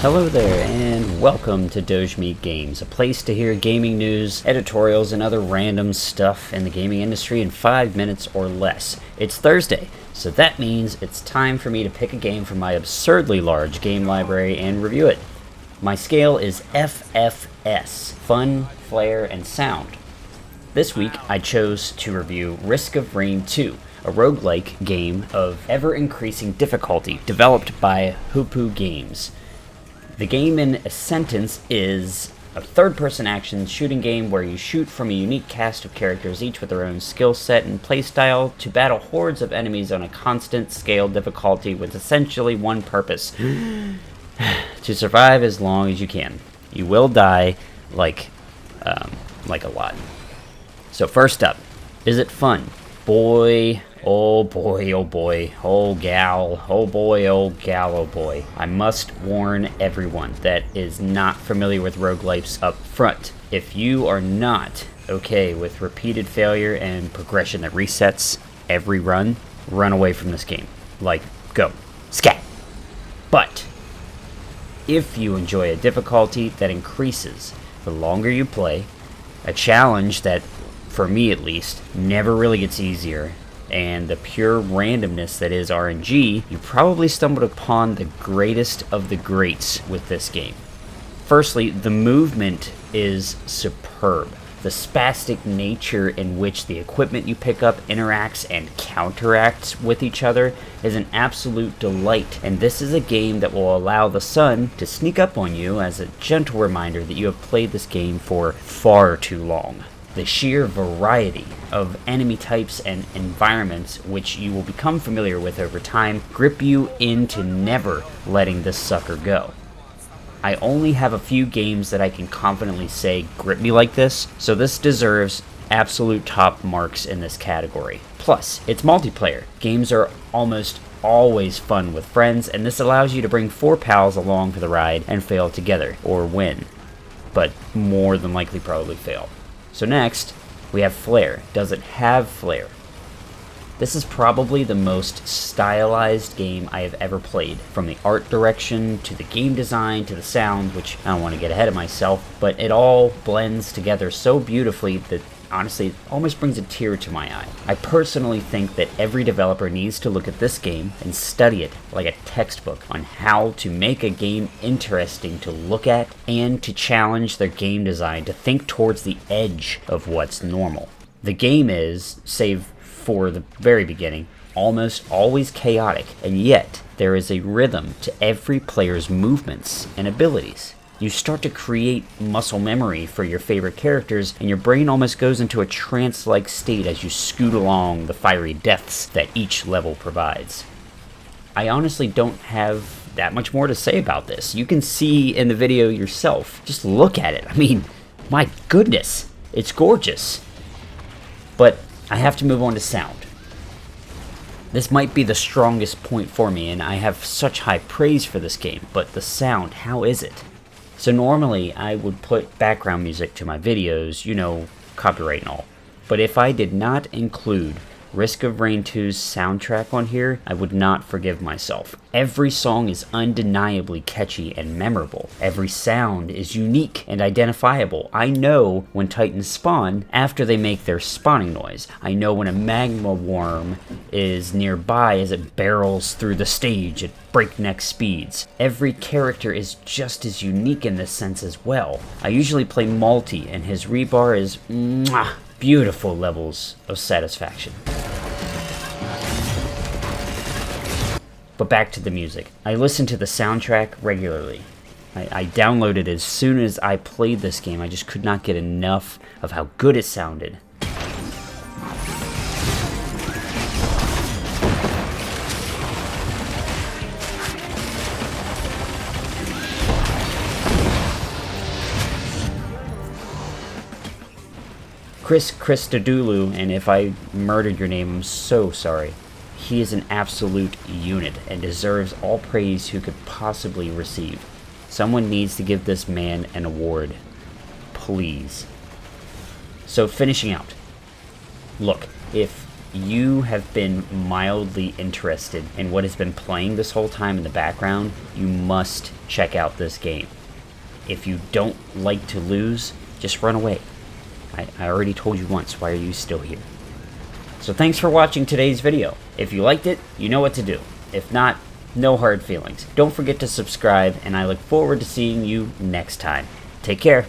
Hello there, and welcome to Hopoo Games, a place to hear gaming news, editorials, and other random stuff in the gaming industry in 5 minutes or less. It's Thursday, so that means it's time for me to pick a game from my absurdly large game library and review it. My scale is FFS, Fun, Flair, and Sound. This week, I chose to review Risk of Rain 2, a roguelike game of ever-increasing difficulty developed by Hopoo Games. The game in a sentence is a third-person action shooting game where you shoot from a unique cast of characters, each with their own skill set and playstyle, to battle hordes of enemies on a constant scale difficulty with essentially one purpose: to survive as long as you can. You will die like a lot. So first up, is it fun? Boy, oh boy, oh boy, oh gal, oh boy, oh gal, oh boy. I must warn everyone that is not familiar with roguelikes up front. If you are not okay with repeated failure and progression that resets every run, run away from this game. Like, go. Scat! But if you enjoy a difficulty that increases the longer you play, a challenge that, for me at least, never really gets easier, and the pure randomness that is RNG, you probably stumbled upon the greatest of the greats with this game. Firstly, the movement is superb. The spastic nature in which the equipment you pick up interacts and counteracts with each other is an absolute delight, and this is a game that will allow the sun to sneak up on you as a gentle reminder that you have played this game for far too long. The sheer variety of enemy types and environments, which you will become familiar with over time, grip you into never letting this sucker go. I only have a few games that I can confidently say grip me like this, so this deserves absolute top marks in this category. Plus, it's multiplayer. Games are almost always fun with friends, and this allows you to bring 4 pals along for the ride and fail together, or win, but more than likely probably fail. So next, we have Flair. Does it have flair? This is probably the most stylized game I have ever played, from the art direction, to the game design, to the sound, which I don't want to get ahead of myself, but it all blends together so beautifully that honestly, it almost brings a tear to my eye. I personally think that every developer needs to look at this game and study it like a textbook on how to make a game interesting to look at and to challenge their game design to think towards the edge of what's normal. The game is, save for the very beginning, almost always chaotic, and yet there is a rhythm to every player's movements and abilities. You start to create muscle memory for your favorite characters, and your brain almost goes into a trance-like state as you scoot along the fiery depths that each level provides. I honestly don't have that much more to say about this. You can see in the video yourself. Just look at it. I mean, my goodness, it's gorgeous. But I have to move on to sound. This might be the strongest point for me, and I have such high praise for this game, but the sound, how is it? So normally I would put background music to my videos, you know, copyright and all. But if I did not include Risk of Rain 2's soundtrack on here, I would not forgive myself. Every song is undeniably catchy and memorable. Every sound is unique and identifiable. I know when Titans spawn after they make their spawning noise. I know when a magma worm is nearby as it barrels through the stage at breakneck speeds. Every character is just as unique in this sense as well. I usually play multi, and his rebar is beautiful levels of satisfaction. But back to the music. I listen to the soundtrack regularly. I downloaded it as soon as I played this game. I just could not get enough of how good it sounded. Chris Christodoulou, and if I murdered your name, I'm so sorry. He is an absolute unit and deserves all praise he could possibly receive. Someone needs to give this man an award. Please. So finishing out. Look, if you have been mildly interested in what has been playing this whole time in the background, you must check out this game. If you don't like to lose, just run away. I already told you once, why are you still here? So thanks for watching today's video. If you liked it, you know what to do. If not, no hard feelings. Don't forget to subscribe, and I look forward to seeing you next time. Take care.